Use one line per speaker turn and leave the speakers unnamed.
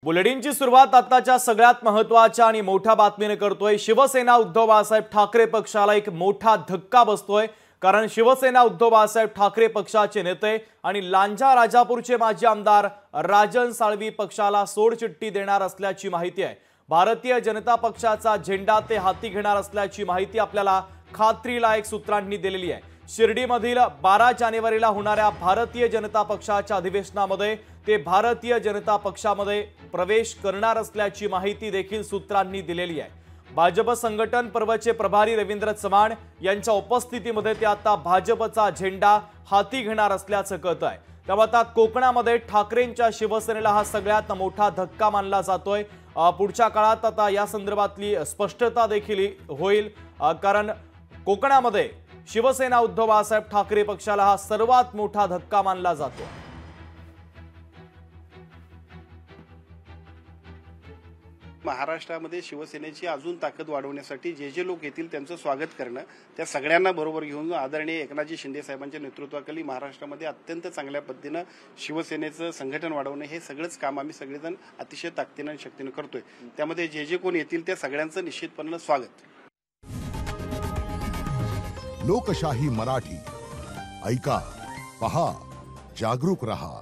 बुलेटिनची सुरुवात आताच्या सगळ्यात महत्त्वाच्या आणि मोठ्या बातमीने करतोय। शिवसेना उद्धव बाळासाहेब ठाकरे पक्षाला एक मोठा धक्का बसतोय, कारण शिवसेना उद्धव बाळासाहेब ठाकरे पक्षाचे नेते आणि लांजा राजापूरचे माजी आमदार राजन साळवी पक्षाला सोडचिठ्ठी देणार असल्याची माहिती आहे। भारतीय जनता पक्षाचा झेंडा ते हाती घेणार असल्याची माहिती आपल्याला खात्रीलायक सूत्रांनी दिलेली आहे। शिर्डीमधील 12 जानेवारीला होणाऱ्या भारतीय जनता पक्षाच्या अधिवेशनामध्ये ते भारतीय जनता पक्षामध्ये प्रवेश करणार असल्याची माहिती देखील सूत्रांनी दिलेली आहे। भाजप संघटन पर्वचे प्रभारी रवींद्र चव्हाण यांच्या उपस्थितीमध्ये ते आता भाजपचा झेंडा हाती घेणार असल्याचं कळत आहे। त्यामुळे आता कोकणामध्ये ठाकरेंच्या शिवसेनेला हा सगळ्यात मोठा धक्का मानला जातोय। पुढच्या काळात आता या संदर्भातली स्पष्टता देखील होईल, कारण कोकणामध्ये शिवसेना उद्धव बाळासाहेब ठाकरे पक्षाला हा सर्वात मोठा धक्का मानला जातो।
महाराष्ट्रामध्ये शिवसेनेची अजून ताकद वाढवण्यासाठी जे लोक येतील त्यांचं स्वागत करणं, त्या सगळ्यांना बरोबर घेऊन आदरणीय एकनाथजी शिंदे साहेबांच्या नेतृत्वाखाली महाराष्ट्रामध्ये अत्यंत चांगल्या पद्धतीनं शिवसेनेचं संघटन वाढवणं हे सगळंच काम आम्ही सगळेजण अतिशय ताकदीने आणि शक्तीने करतोय। त्यामध्ये जे कोण येतील त्या सगळ्यांचं निश्चितपणे स्वागत।
लोकशाही मराठी ऐका, पहा, जागरूक रहा।